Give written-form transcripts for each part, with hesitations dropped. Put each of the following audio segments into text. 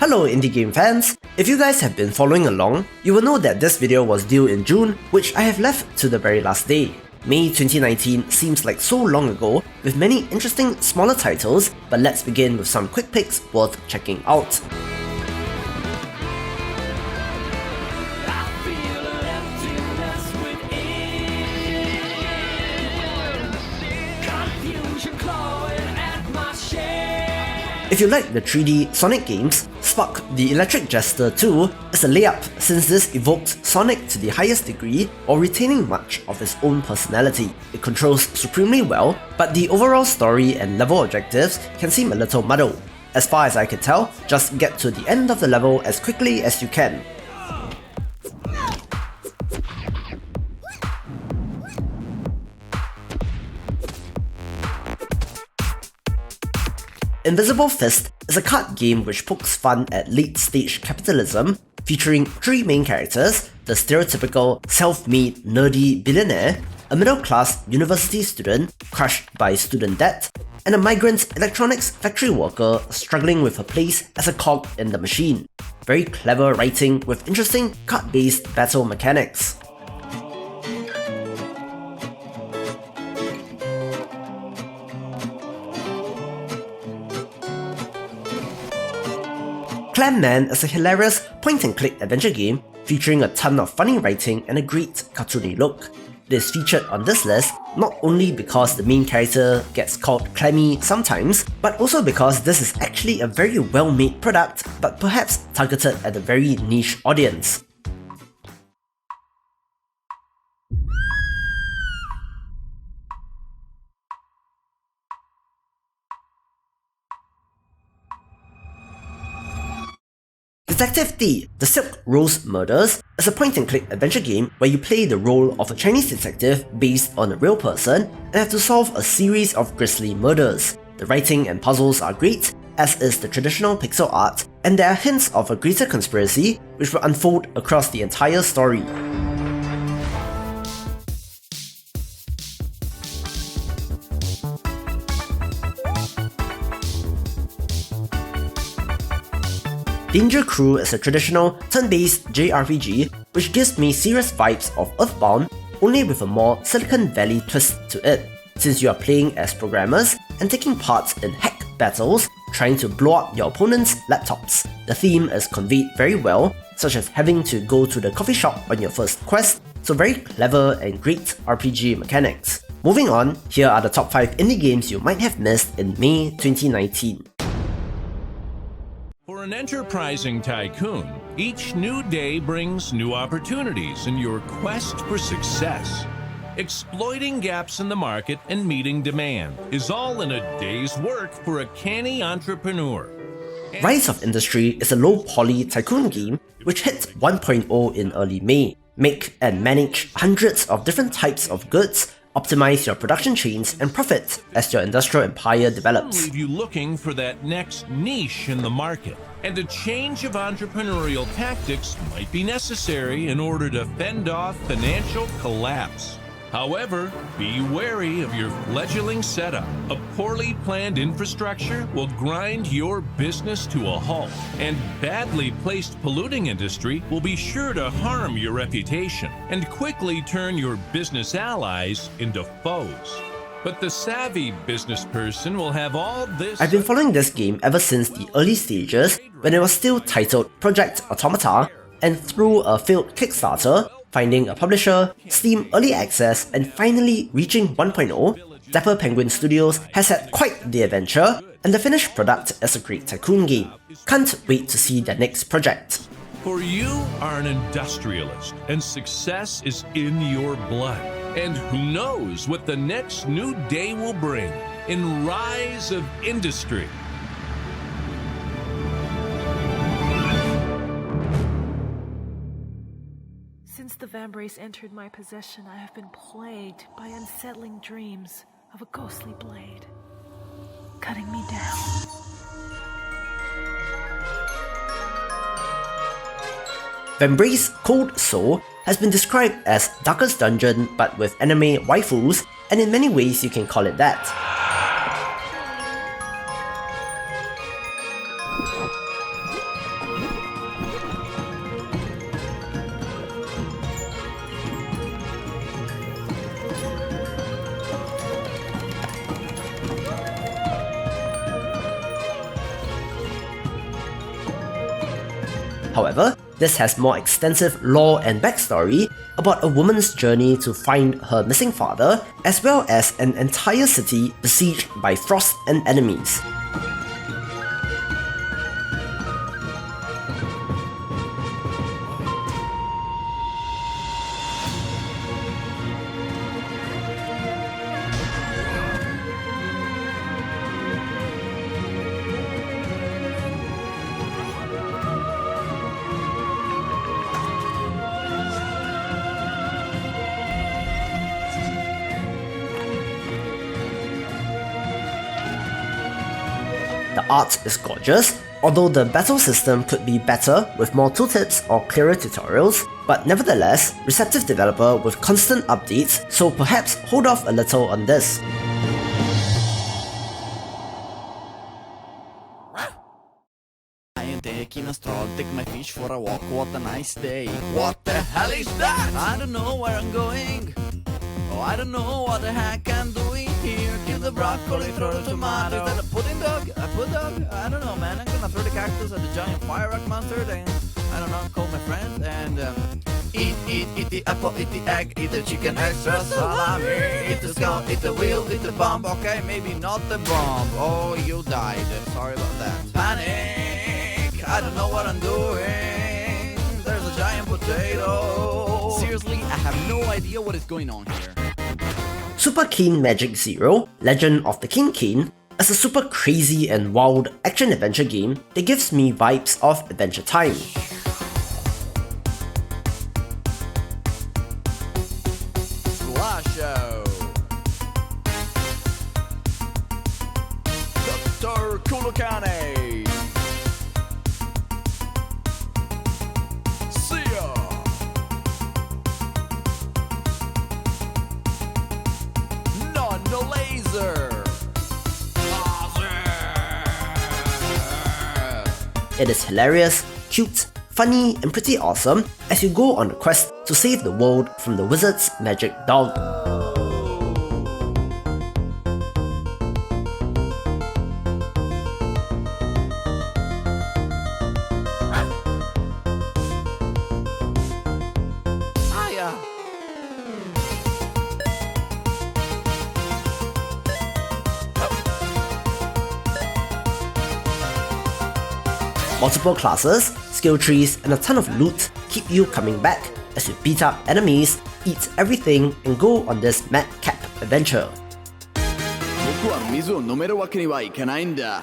Hello indie game fans! If you guys have been following along, you will know that this video was due in June, which I have left to the very last day. May 2019 seems like so long ago, with many interesting smaller titles, but let's begin with some quick picks worth checking out. If you like the 3D Sonic games, Spark the Electric Jester 2 is a layup since this evoked Sonic to the highest degree while retaining much of his own personality. It controls supremely well, but the overall story and level objectives can seem a little muddled. As far as I can tell, just get to the end of the level as quickly as you can. Invisible Fist is a card game which pokes fun at late-stage capitalism, featuring three main characters: the stereotypical self-made nerdy billionaire, a middle-class university student crushed by student debt, and a migrant electronics factory worker struggling with her place as a cog in the machine. Very clever writing with interesting card-based battle mechanics. Clam Man is a hilarious point-and-click adventure game featuring a ton of funny writing and a great cartoony look. It is featured on this list not only because the main character gets called Clemmy sometimes, but also because this is actually a very well-made product, but perhaps targeted at a very niche audience. Detective D: The Silk Rose Murders is a point-and-click adventure game where you play the role of a Chinese detective based on a real person and have to solve a series of grisly murders. The writing and puzzles are great, as is the traditional pixel art, and there are hints of a greater conspiracy which will unfold across the entire story. Danger Crew is a traditional turn-based JRPG which gives me serious vibes of Earthbound, only with a more Silicon Valley twist to it, since you are playing as programmers and taking part in hack battles trying to blow up your opponent's laptops. The theme is conveyed very well, such as having to go to the coffee shop on your first quest, so very clever and great RPG mechanics. Moving on, here are the top 5 indie games you might have missed in May 2019. For an enterprising tycoon, each new day brings new opportunities in your quest for success. Exploiting gaps in the market and meeting demand is all in a day's work for a canny entrepreneur. Rise of Industry is a low-poly tycoon game which hit 1.0 in early May. Make and manage hundreds of different types of goods, optimize your production chains, and profit as your industrial empire develops. Leave you looking for that next niche in the market, and a change of entrepreneurial tactics might be necessary in order to fend off financial collapse. However, be wary of your fledgling setup. A poorly planned infrastructure will grind your business to a halt, and badly placed polluting industry will be sure to harm your reputation and quickly turn your business allies into foes. But the savvy business person will have all this. I've been following this game ever since the early stages when it was still titled Project Automata, and through a failed Kickstarter, finding a publisher, Steam Early Access, and finally reaching 1.0, Dapper Penguin Studios has had quite the adventure, and the finished product is a great tycoon game. Can't wait to see their next project. For you are an industrialist, and success is in your blood. And who knows what the next new day will bring in Rise of Industry. Since the Vambrace entered my possession, I have been plagued by unsettling dreams of a ghostly blade cutting me down. Vambrace Cold Soul has been described as Darkest Dungeon but with anime waifus, and in many ways you can call it that. However, this has more extensive lore and backstory about a woman's journey to find her missing father, as well as an entire city besieged by frost and enemies. The art is gorgeous, although the battle system could be better with more tooltips or clearer tutorials, but nevertheless, receptive developer with constant updates, so perhaps hold off a little on this. I am taking a stroll, take my fish for a walk, what a nice day. What the hell is that? I don't know where I'm going. Oh, I don't know what the heck I'm doing here. Kill the broccoli, throw the tomato. Is that a pudding dog? A pud dog? I don't know, man. I'm gonna throw the cactus at the giant fire rock monster. Then, I don't know, call my friends and eat the apple, eat the egg, eat the chicken extra salami. Eat the skull, eat the wheel, eat the bomb. Okay, maybe not the bomb. Oh, you died. Sorry about that. Panic! I don't know what I'm doing. There's a giant potato. Seriously, I have no idea what is going on here. Super Keen Magic Zero, Legend of the King Keen, is a super crazy and wild action-adventure game that gives me vibes of Adventure Time. Show. Dr. Kulukane. See ya. No laser. It is hilarious, cute, funny, and pretty awesome as you go on a quest to save the world from the wizard's magic dog. Multiple classes, skill trees, and a ton of loot keep you coming back as you beat up enemies, eat everything, and go on this madcap adventure. 僕は水を飲めるわけにはいかないんだ。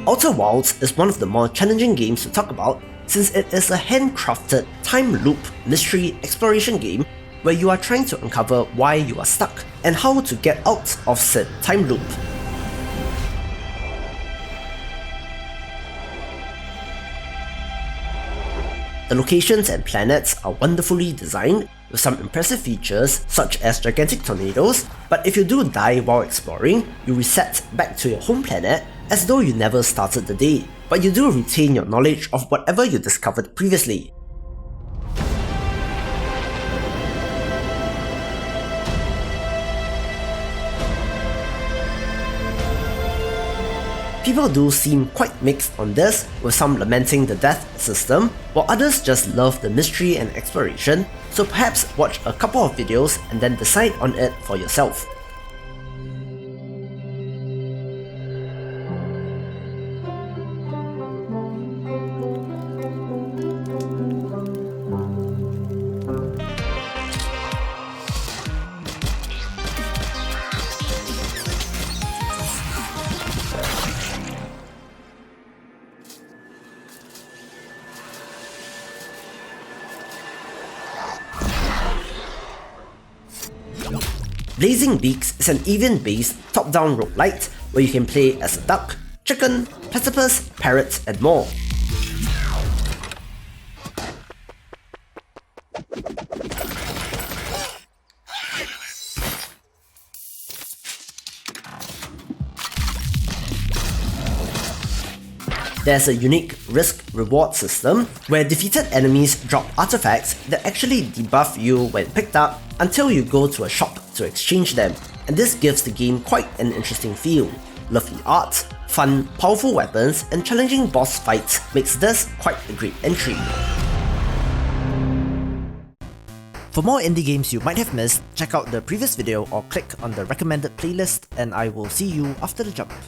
Outer Wilds is one of the more challenging games to talk about since it is a handcrafted time loop mystery exploration game where you are trying to uncover why you are stuck and how to get out of said time loop. The locations and planets are wonderfully designed with some impressive features such as gigantic tornadoes, but if you do die while exploring, you reset back to your home planet as though you never started the day, but you do retain your knowledge of whatever you discovered previously. People do seem quite mixed on this, with some lamenting the death system, while others just love the mystery and exploration, so perhaps watch a couple of videos and then decide on it for yourself. Blazing Beaks is an event-based top-down roguelite where you can play as a duck, chicken, platypus, parrot, and more. There's a unique risk-reward system where defeated enemies drop artifacts that actually debuff you when picked up until you go to a shop to exchange them, and this gives the game quite an interesting feel. Lovely art, fun, powerful weapons, and challenging boss fights makes this quite a great entry. For more indie games you might have missed, check out the previous video or click on the recommended playlist, and I will see you after the jump.